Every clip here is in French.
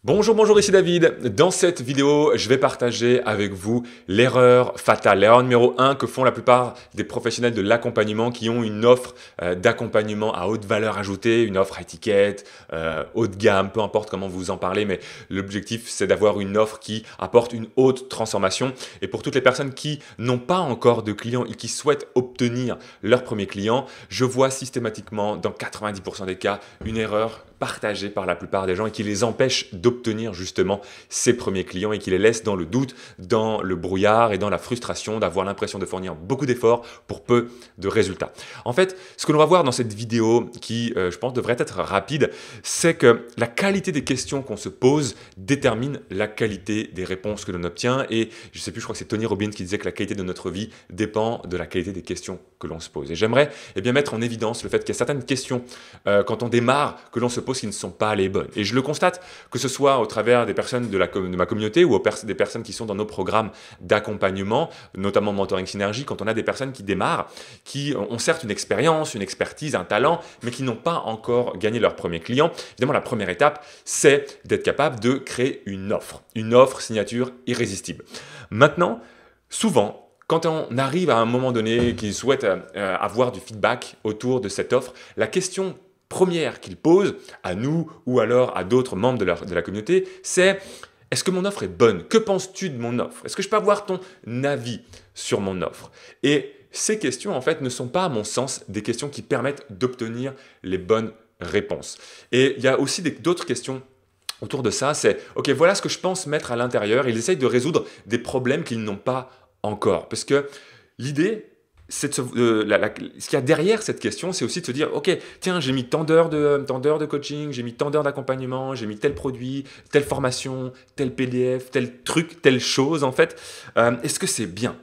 Bonjour, ici David. Dans cette vidéo, je vais partager avec vous l'erreur fatale, l'erreur numéro 1 que font la plupart des professionnels de l'accompagnement qui ont une offre d'accompagnement à haute valeur ajoutée, une offre à étiquette, haut de gamme, peu importe comment vous en parlez, mais l'objectif c'est d'avoir une offre qui apporte une haute transformation. Et pour toutes les personnes qui n'ont pas encore de clients et qui souhaitent obtenir leur premier client, je vois systématiquement dans 90% des cas une erreur partagée par la plupart des gens et qui les empêche d'obtenir justement ces premiers clients et qui les laisse dans le doute, dans le brouillard et dans la frustration d'avoir l'impression de fournir beaucoup d'efforts pour peu de résultats. En fait, ce que l'on va voir dans cette vidéo qui, je pense, devrait être rapide, c'est que la qualité des questions qu'on se pose détermine la qualité des réponses que l'on obtient et je sais plus, je crois que c'est Tony Robbins qui disait que la qualité de notre vie dépend de la qualité des questions que l'on se pose. Et j'aimerais mettre en évidence le fait qu'il y a certaines questions quand on démarre que l'on se pose qui ne sont pas les bonnes. Et je le constate que ce soit au travers des personnes de ma communauté ou des personnes qui sont dans nos programmes d'accompagnement, notamment Mentoring Synergie, quand on a des personnes qui démarrent, qui ont certes une expérience, une expertise, un talent, mais qui n'ont pas encore gagné leur premier client. Évidemment, la première étape, c'est d'être capable de créer une offre signature irrésistible. Maintenant, souvent, quand on arrive à un moment donné qu'ils souhaitent avoir du feedback autour de cette offre, la question première qu'ils posent à nous ou alors à d'autres membres de la communauté, c'est « Est-ce que mon offre est bonne? Que penses-tu de mon offre? Est-ce que je peux avoir ton avis sur mon offre ?» Et ces questions, en fait, ne sont pas, à mon sens, des questions qui permettent d'obtenir les bonnes réponses. Et il y a aussi d'autres questions autour de ça, c'est « Ok, voilà ce que je pense mettre à l'intérieur. » Ils essayent de résoudre des problèmes qu'ils n'ont pas encore. Parce que l'idée, ce qu'il y a derrière cette question, c'est aussi de se dire, ok, tiens, j'ai mis tant d'heures de coaching, j'ai mis tant d'heures d'accompagnement, j'ai mis tel produit, telle formation, tel PDF, tel truc, telle chose, en fait. Est-ce que c'est bien?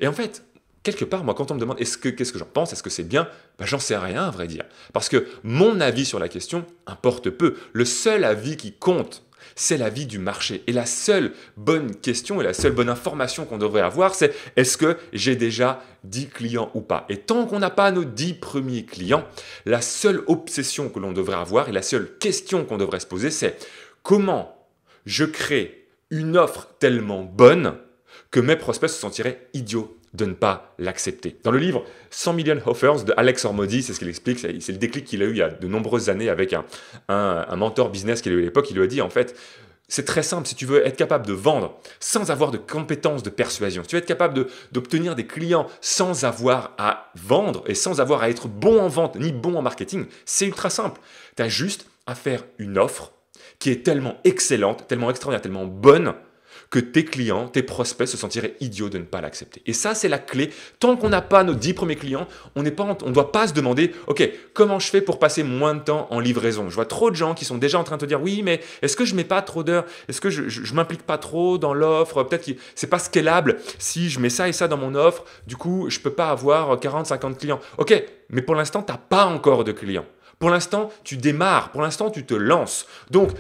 Et en fait, quelque part, moi, quand on me demande qu'est-ce que j'en pense, est-ce que c'est bien, j'en sais rien, à vrai dire. Parce que mon avis sur la question importe peu. Le seul avis qui compte, c'est l'avis du marché. Et la seule bonne question et la seule bonne information qu'on devrait avoir, c'est est-ce que j'ai déjà 10 clients ou pas? Et tant qu'on n'a pas nos 10 premiers clients, la seule obsession que l'on devrait avoir et la seule question qu'on devrait se poser, c'est comment je crée une offre tellement bonne que mes prospects se sentiraient idiots de ne pas l'accepter. Dans le livre 100 Million Offers de Alex Hormozy, c'est ce qu'il explique, c'est le déclic qu'il a eu il y a de nombreuses années avec un mentor business qu'il a eu à l'époque. Il lui a dit en fait, c'est très simple, si tu veux être capable de vendre sans avoir de compétences de persuasion, si tu veux être capable d'obtenir des clients sans avoir à vendre et sans avoir à être bon en vente ni bon en marketing, c'est ultra simple. Tu as juste à faire une offre qui est tellement excellente, tellement extraordinaire, tellement bonne que tes clients, tes prospects se sentiraient idiots de ne pas l'accepter. Et ça, c'est la clé. Tant qu'on n'a pas nos 10 premiers clients, on ne doit pas se demander « Ok, comment je fais pour passer moins de temps en livraison ?» Je vois trop de gens qui sont déjà en train de te dire « Oui, mais est-ce que je ne mets pas trop d'heures? Est-ce que je ne m'implique pas trop dans l'offre? Peut-être que ce n'est pas scalable. Si je mets ça et ça dans mon offre, du coup, je ne peux pas avoir 40, 50 clients. » Ok, mais pour l'instant, tu n'as pas encore de clients. Pour l'instant, tu démarres. Pour l'instant, tu te lances. Donc,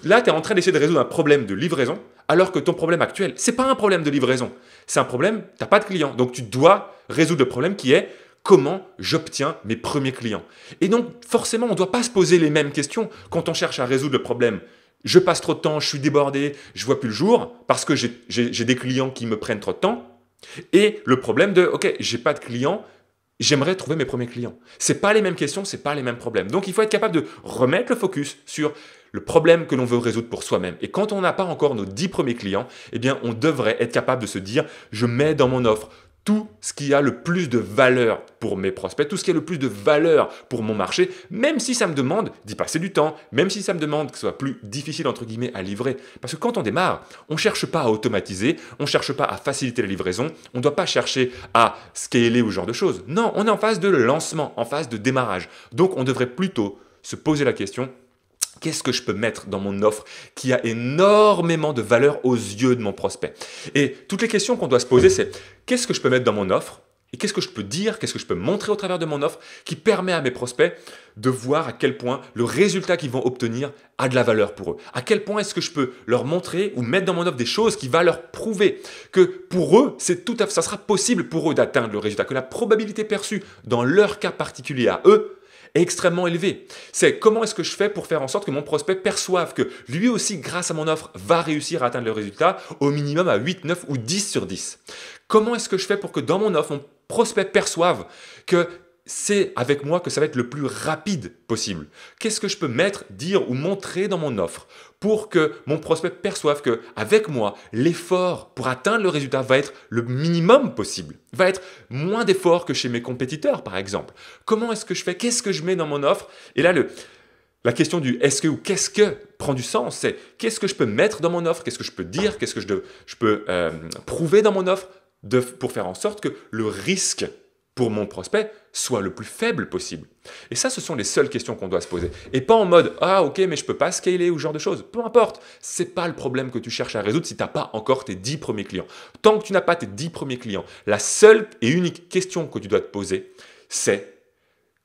là, tu es en train d'essayer de résoudre un problème de livraison, alors que ton problème actuel, ce n'est pas un problème de livraison. C'est un problème, tu n'as pas de clients. Donc, tu dois résoudre le problème qui est comment j'obtiens mes premiers clients. Et donc, forcément, on ne doit pas se poser les mêmes questions quand on cherche à résoudre le problème. Je passe trop de temps, je suis débordé, je ne vois plus le jour parce que j'ai des clients qui me prennent trop de temps. Et le problème de, ok, je n'ai pas de clients, j'aimerais trouver mes premiers clients. Ce n'est pas les mêmes questions, ce n'est pas les mêmes problèmes. Donc, il faut être capable de remettre le focus sur le problème que l'on veut résoudre pour soi-même. Et quand on n'a pas encore nos 10 premiers clients, eh bien, on devrait être capable de se dire « je mets dans mon offre tout ce qui a le plus de valeur pour mes prospects, tout ce qui a le plus de valeur pour mon marché, même si ça me demande d'y passer du temps, même si ça me demande que ce soit plus difficile entre guillemets à livrer. Parce que quand on démarre, on ne cherche pas à automatiser, on ne cherche pas à faciliter la livraison, on ne doit pas chercher à scaler ou ce genre de choses. Non, on est en phase de lancement, en phase de démarrage. Donc, on devrait plutôt se poser la question – qu'est-ce que je peux mettre dans mon offre qui a énormément de valeur aux yeux de mon prospect? Et toutes les questions qu'on doit se poser, c'est qu'est-ce que je peux mettre dans mon offre? Et qu'est-ce que je peux dire, qu'est-ce que je peux montrer au travers de mon offre qui permet à mes prospects de voir à quel point le résultat qu'ils vont obtenir a de la valeur pour eux? À quel point est-ce que je peux leur montrer ou mettre dans mon offre des choses qui vont leur prouver que pour eux, ça sera possible pour eux d'atteindre le résultat, que la probabilité perçue dans leur cas particulier à eux est extrêmement élevé. C'est comment est-ce que je fais pour faire en sorte que mon prospect perçoive que lui aussi, grâce à mon offre, va réussir à atteindre le résultat au minimum à 8, 9 ou 10 sur 10. Comment est-ce que je fais pour que dans mon offre, mon prospect perçoive que c'est avec moi que ça va être le plus rapide possible. Qu'est-ce que je peux mettre, dire ou montrer dans mon offre pour que mon prospect perçoive que avec moi, l'effort pour atteindre le résultat va être le minimum possible, va être moins d'effort que chez mes compétiteurs par exemple. Comment est-ce que je fais? Qu'est-ce que je mets dans mon offre? Et là, la question du est-ce que ou qu'est-ce que prend du sens, c'est qu'est-ce que je peux mettre dans mon offre? Qu'est-ce que je peux dire? Qu'est-ce que je peux prouver dans mon offre pour faire en sorte que le risque pour mon prospect soit le plus faible possible. Et ça, ce sont les seules questions qu'on doit se poser. Et pas en mode « Ah ok, mais je peux pas scaler » ou ce genre de choses. Peu importe, c'est pas le problème que tu cherches à résoudre si tu n'as pas encore tes 10 premiers clients. Tant que tu n'as pas tes 10 premiers clients, la seule et unique question que tu dois te poser, c'est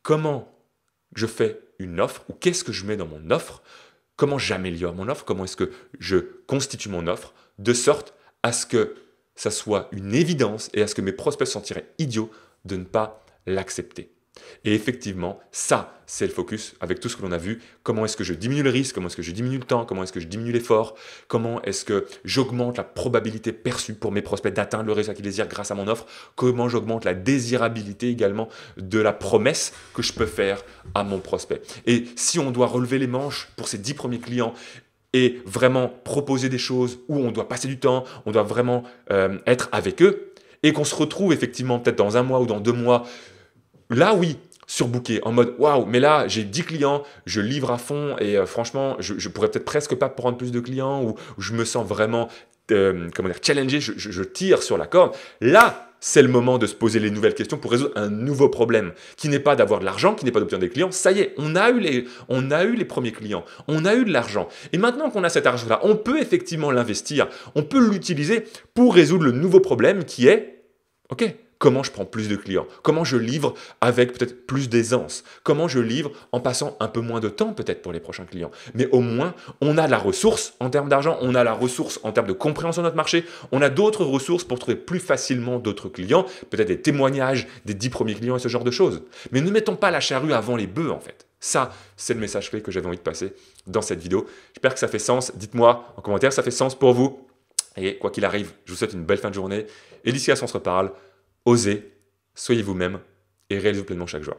comment je fais une offre ou qu'est-ce que je mets dans mon offre, comment j'améliore mon offre, comment est-ce que je constitue mon offre de sorte à ce que ça soit une évidence et à ce que mes prospects se sentiraient idiots de ne pas l'accepter. Et effectivement, ça, c'est le focus avec tout ce que l'on a vu. Comment est-ce que je diminue le risque? Comment est-ce que je diminue le temps? Comment est-ce que je diminue l'effort? Comment est-ce que j'augmente la probabilité perçue pour mes prospects d'atteindre le résultat qu'ils désirent grâce à mon offre? Comment j'augmente la désirabilité également de la promesse que je peux faire à mon prospect? Et si on doit relever les manches pour ces 10 premiers clients et vraiment proposer des choses où on doit passer du temps, on doit vraiment être avec eux, et qu'on se retrouve effectivement peut-être dans un mois ou dans 2 mois, là oui, surbooké, en mode waouh, mais là j'ai 10 clients, je livre à fond et franchement, je pourrais peut-être presque pas prendre plus de clients ou je me sens vraiment challengé, je tire sur la corde. Là, c'est le moment de se poser les nouvelles questions pour résoudre un nouveau problème qui n'est pas d'avoir de l'argent, qui n'est pas d'obtenir des clients. Ça y est, on a eu les premiers clients, on a eu de l'argent. Et maintenant qu'on a cet argent-là, on peut effectivement l'investir, on peut l'utiliser pour résoudre le nouveau problème qui est, ok, comment je prends plus de clients? Comment je livre avec peut-être plus d'aisance? Comment je livre en passant un peu moins de temps peut-être pour les prochains clients? Mais au moins, on a la ressource en termes d'argent, on a la ressource en termes de compréhension de notre marché, on a d'autres ressources pour trouver plus facilement d'autres clients, peut-être des témoignages des 10 premiers clients et ce genre de choses. Mais ne mettons pas la charrue avant les bœufs en fait. Ça, c'est le message clé que j'avais envie de passer dans cette vidéo. J'espère que ça fait sens. Dites-moi en commentaire si ça fait sens pour vous. Et quoi qu'il arrive, je vous souhaite une belle fin de journée. Et d'ici là, si on se reparle, osez, soyez vous-même et réalisez pleinement chaque jour.